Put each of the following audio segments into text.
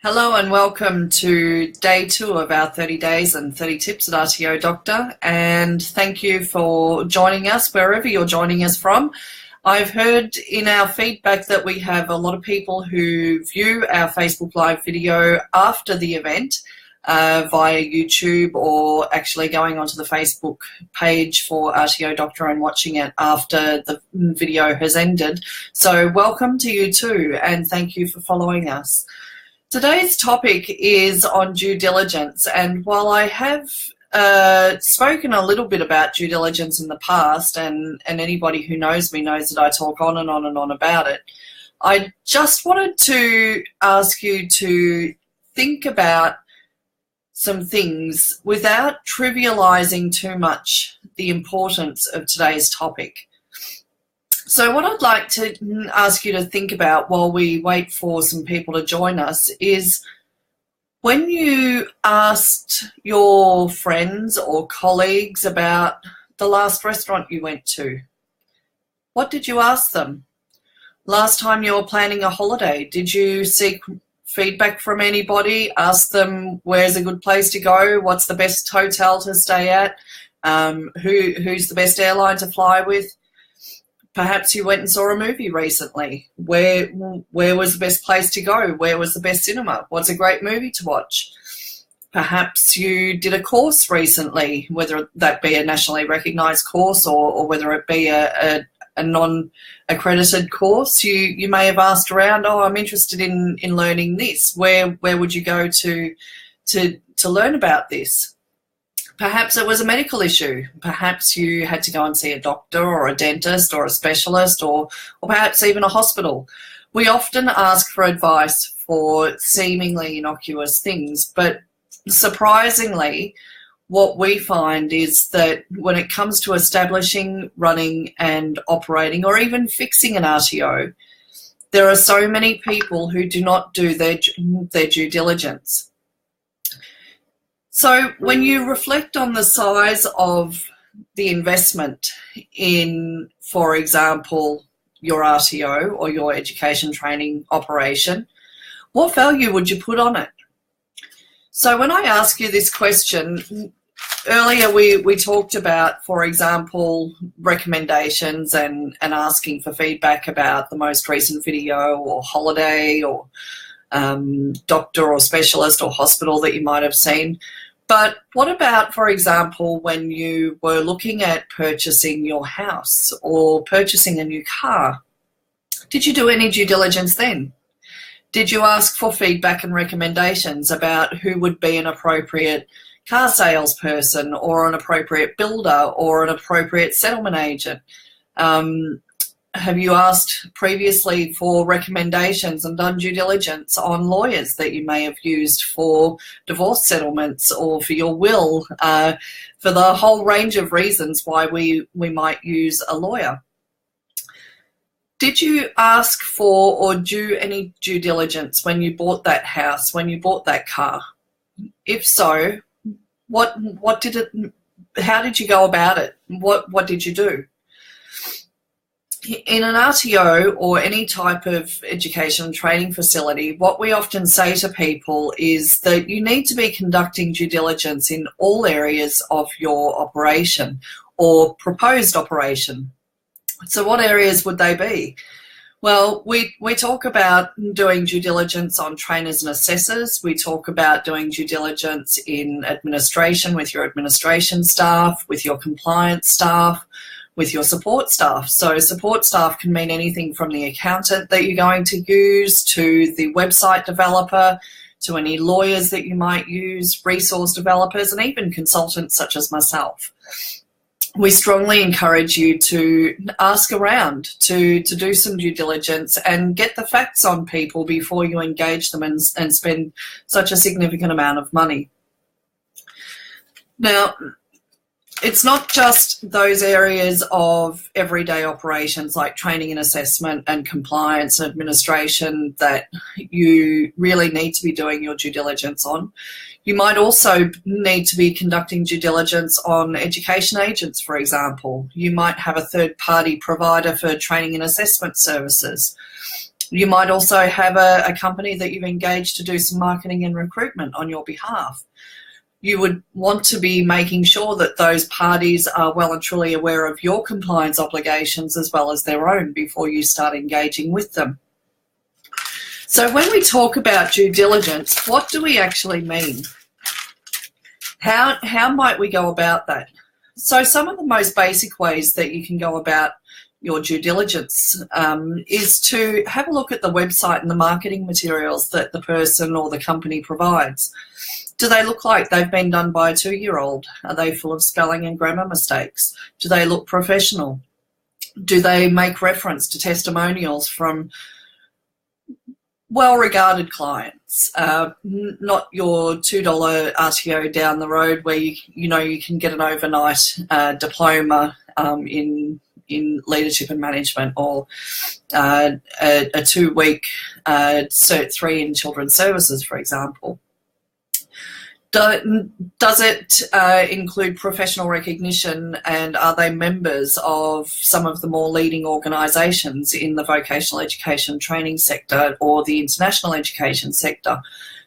Hello and welcome to day 2 of our 30 days and 30 tips at RTO Doctor, and thank you for joining us wherever you're joining us from. I've heard in our feedback that we have a lot of people who view our Facebook Live video after the event via YouTube, or actually going onto the Facebook page for RTO Doctor and watching it after the video has ended. So welcome to you too, and thank you for following us. Today's topic is on due diligence, and while I have spoken a little bit about due diligence in the past, and anybody who knows me knows that I talk on and on and on about it, I just wanted to ask you to think about some things without trivializing too much the importance of today's topic. So what I'd like to ask you to think about while we wait for some people to join us is, when you asked your friends or colleagues about the last restaurant you went to, what did you ask them? Last time you were planning a holiday, did you seek feedback from anybody? Ask them where's a good place to go, what's the best hotel to stay at, who's the best airline to fly with? Perhaps you went and saw a movie recently. Where was the best place to go? Where was the best cinema? What's a great movie to watch? Perhaps you did a course recently, whether that be a nationally recognised course or whether it be a non-accredited course. You may have asked around, oh, I'm interested in learning this. Where would you go to learn about this? Perhaps it was a medical issue. Perhaps you had to go and see a doctor or a dentist or a specialist, or perhaps even a hospital. We often ask for advice for seemingly innocuous things, but surprisingly, what we find is that when it comes to establishing, running and operating, or even fixing an RTO, there are so many people who do not do their due diligence. So when you reflect on the size of the investment in, for example, your RTO or your education training operation, what value would you put on it? So when I ask you this question, earlier we talked about, for example, recommendations and asking for feedback about the most recent video or holiday or doctor or specialist or hospital that you might have seen. But what about, for example, when you were looking at purchasing your house or purchasing a new car? Did you do any due diligence then? Did you ask for feedback and recommendations about who would be an appropriate car salesperson or an appropriate builder or an appropriate settlement agent? Have you asked previously for recommendations and done due diligence on lawyers that you may have used for divorce settlements or for your will, for the whole range of reasons why we might use a lawyer? Did you ask for or do any due diligence when you bought that house, when you bought that car? If so, how did you go about it? What did you do? In an RTO or any type of education and training facility, what we often say to people is that you need to be conducting due diligence in all areas of your operation or proposed operation. So what areas would they be? Well, we talk about doing due diligence on trainers and assessors. We talk about doing due diligence in administration with your administration staff, with your compliance staff, with your support staff. So support staff can mean anything from the accountant that you're going to use to the website developer, to any lawyers that you might use, resource developers, and even consultants such as myself. We strongly encourage you to ask around, to do some due diligence and get the facts on people before you engage them and spend such a significant amount of money. Now, it's not just those areas of everyday operations like training and assessment and compliance and administration that you really need to be doing your due diligence on. You might also need to be conducting due diligence on education agents, for example. You might have a third-party provider for training and assessment services. You might also have a company that you've engaged to do some marketing and recruitment on your behalf. You would want to be making sure that those parties are well and truly aware of your compliance obligations as well as their own before you start engaging with them. So when we talk about due diligence, what do we actually mean? How might we go about that? So some of the most basic ways that you can go about your due diligence is to have a look at the website and the marketing materials that the person or the company provides. Do they look like they've been done by a 2-year-old? Are they full of spelling and grammar mistakes? Do they look professional? Do they make reference to testimonials from well-regarded clients, not your $2 RTO down the road where you can get an overnight diploma in leadership and management, or a 2-week Cert 3 in children's services, for example. Does it include professional recognition, and are they members of some of the more leading organisations in the vocational education training sector or the international education sector?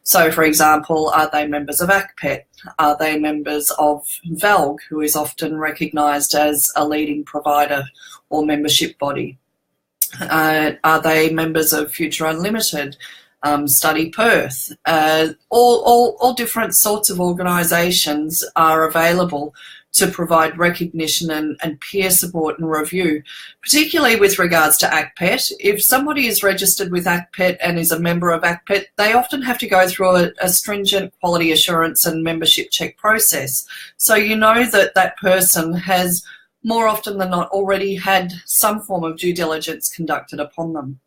So, for example, are they members of ACPET? Are they members of VALG, who is often recognised as a leading provider or membership body? Are they members of Future Unlimited? Study Perth, all different sorts of organisations are available to provide recognition and peer support and review, particularly with regards to ACPET. If somebody is registered with ACPET and is a member of ACPET, they often have to go through a stringent quality assurance and membership check process. So you know that that person has more often than not already had some form of due diligence conducted upon them.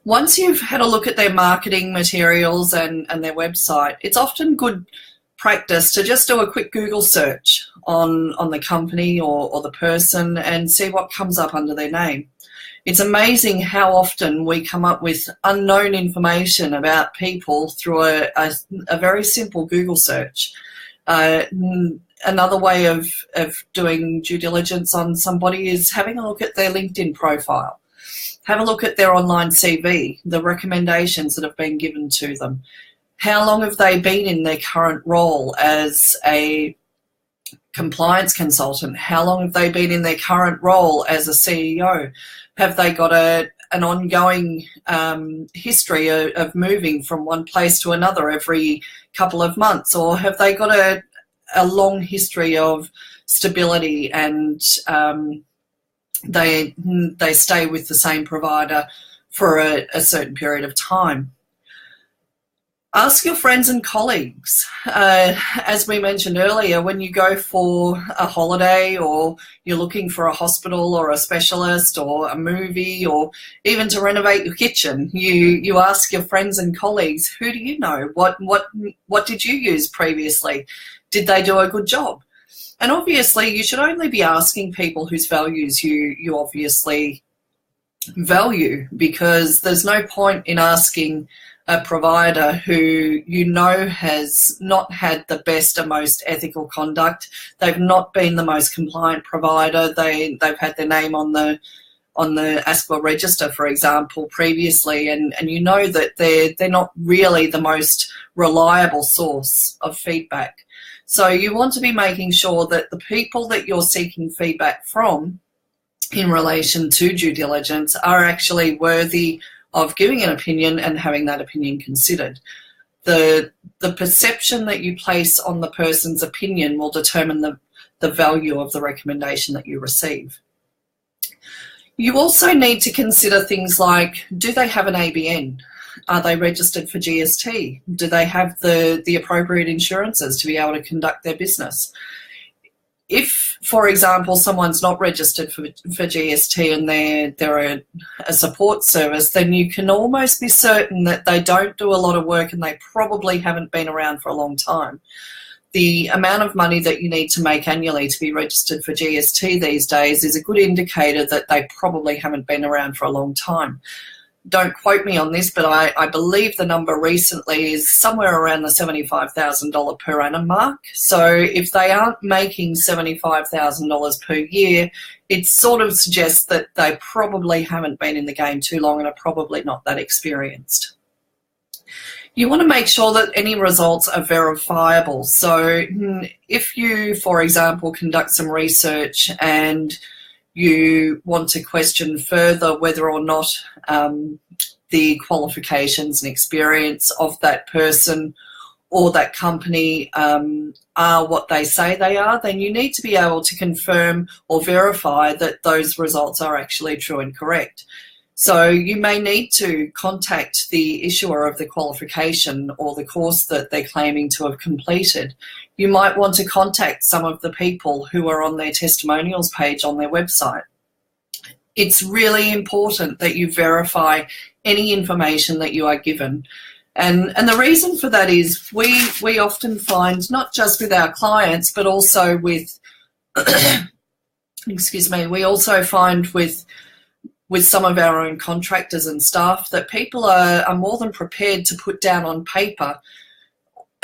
Once you've had a look at their marketing materials and their website, it's often good practice to just do a quick Google search on the company or the person and see what comes up under their name. It's amazing how often we come up with unknown information about people through a very simple Google search. Another way of doing due diligence on somebody is having a look at their LinkedIn profile. Have a look at their online CV, the recommendations that have been given to them. How long have they been in their current role as a compliance consultant? How long have they been in their current role as a CEO? Have they got an ongoing history of moving from one place to another every couple of months? Or have they got a long history of stability and they stay with the same provider for a certain period of time? Ask your friends and colleagues. As we mentioned earlier, when you go for a holiday or you're looking for a hospital or a specialist or a movie or even to renovate your kitchen, you ask your friends and colleagues, who do you know? What did you use previously? Did they do a good job? And obviously, you should only be asking people whose values you obviously value, because there's no point in asking a provider who you know has not had the best or most ethical conduct. They've not been the most compliant provider. They've had their name on the ASQA register, for example, previously, and you know that they're not really the most reliable source of feedback. So you want to be making sure that the people that you're seeking feedback from in relation to due diligence are actually worthy of giving an opinion and having that opinion considered. The perception that you place on the person's opinion will determine the value of the recommendation that you receive. You also need to consider things like, do they have an ABN? Are they registered for GST? Do they have the appropriate insurances to be able to conduct their business? If, for example, someone's not registered for GST and they're a support service, then you can almost be certain that they don't do a lot of work and they probably haven't been around for a long time. The amount of money that you need to make annually to be registered for GST these days is a good indicator that they probably haven't been around for a long time. don't quote me on this, but I believe the number recently is somewhere around the $75,000 per annum mark. So if they aren't making $75,000 per year, it sort of suggests that they probably haven't been in the game too long and are probably not that experienced. You want to make sure that any results are verifiable. So if you, for example, conduct some research and you want to question further whether or not the qualifications and experience of that person or that company are what they say they are, then you need to be able to confirm or verify that those results are actually true and correct. So you may need to contact the issuer of the qualification or the course that they're claiming to have completed. You might want to contact some of the people who are on their testimonials page on their website. It's really important that you verify any information that you are given. And the reason for that is we often find, not just with our clients, but also with, excuse me, we also find with some of our own contractors and staff that people are more than prepared to put down on paper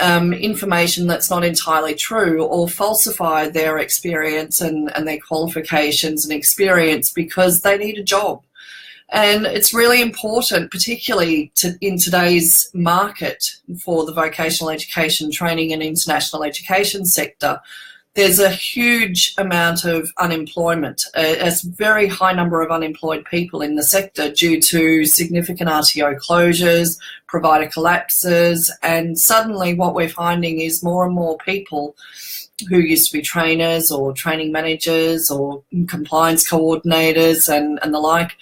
information that's not entirely true or falsify their experience and their qualifications and experience because they need a job. And it's really important, particularly in today's market for the vocational education, training and international education sector. There's a huge amount of unemployment, a very high number of unemployed people in the sector due to significant RTO closures, provider collapses, and suddenly what we're finding is more and more people who used to be trainers or training managers or compliance coordinators and the like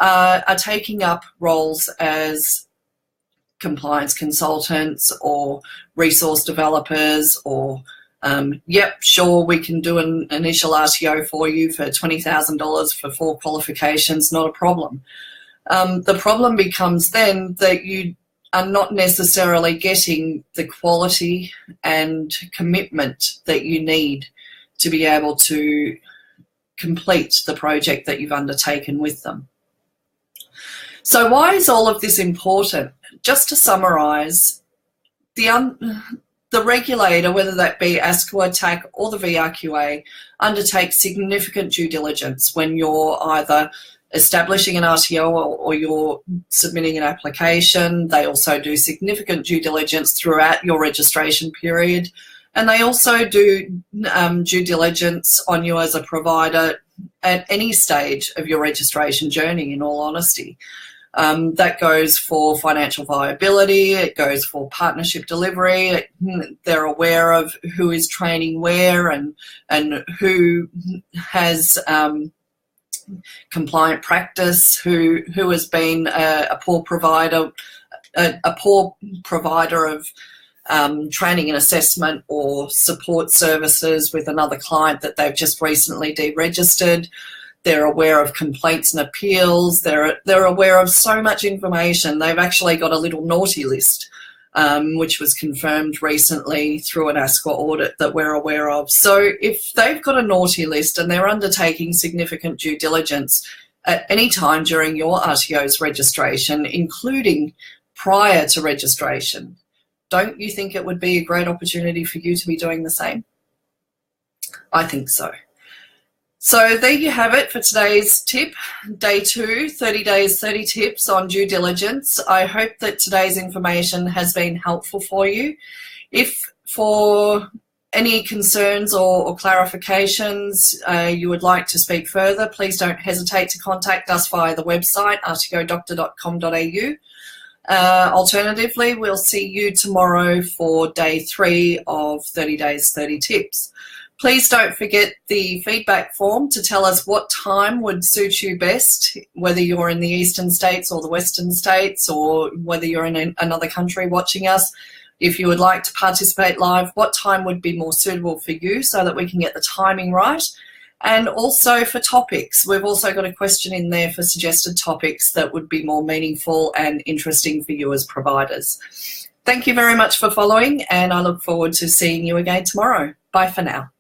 are taking up roles as compliance consultants or resource developers or yep, sure, we can do an initial RTO for you for $20,000 for 4 qualifications, not a problem. The problem becomes then that you are not necessarily getting the quality and commitment that you need to be able to complete the project that you've undertaken with them. So why is all of this important? Just to summarise, the regulator, whether that be ASQA, TAC or the VRQA, undertakes significant due diligence when you're either establishing an RTO or you're submitting an application. They also do significant due diligence throughout your registration period. And they also do due diligence on you as a provider at any stage of your registration journey, in all honesty. That goes for financial viability, it goes for partnership delivery. They're aware of who is training where and who has compliant practice, who has been a poor provider of training and assessment or support services with another client that they've just recently deregistered. They're aware of complaints and appeals. They're aware of so much information. They've actually got a little naughty list, which was confirmed recently through an ASQA audit that we're aware of. So if they've got a naughty list and they're undertaking significant due diligence at any time during your RTO's registration, including prior to registration, don't you think it would be a great opportunity for you to be doing the same? I think so. So there you have it for today's tip, day 2, 30 days, 30 tips on due diligence. I hope that today's information has been helpful for you. If for any concerns or clarifications you would like to speak further, please don't hesitate to contact us via the website, rtodoctor.com.au. Alternatively, we'll see you tomorrow for day 3 of 30 days, 30 tips. Please don't forget the feedback form to tell us what time would suit you best, whether you're in the eastern states or the western states, or whether you're in another country watching us. If you would like to participate live, what time would be more suitable for you so that we can get the timing right? And also for topics, we've also got a question in there for suggested topics that would be more meaningful and interesting for you as providers. Thank you very much for following, and I look forward to seeing you again tomorrow. Bye for now.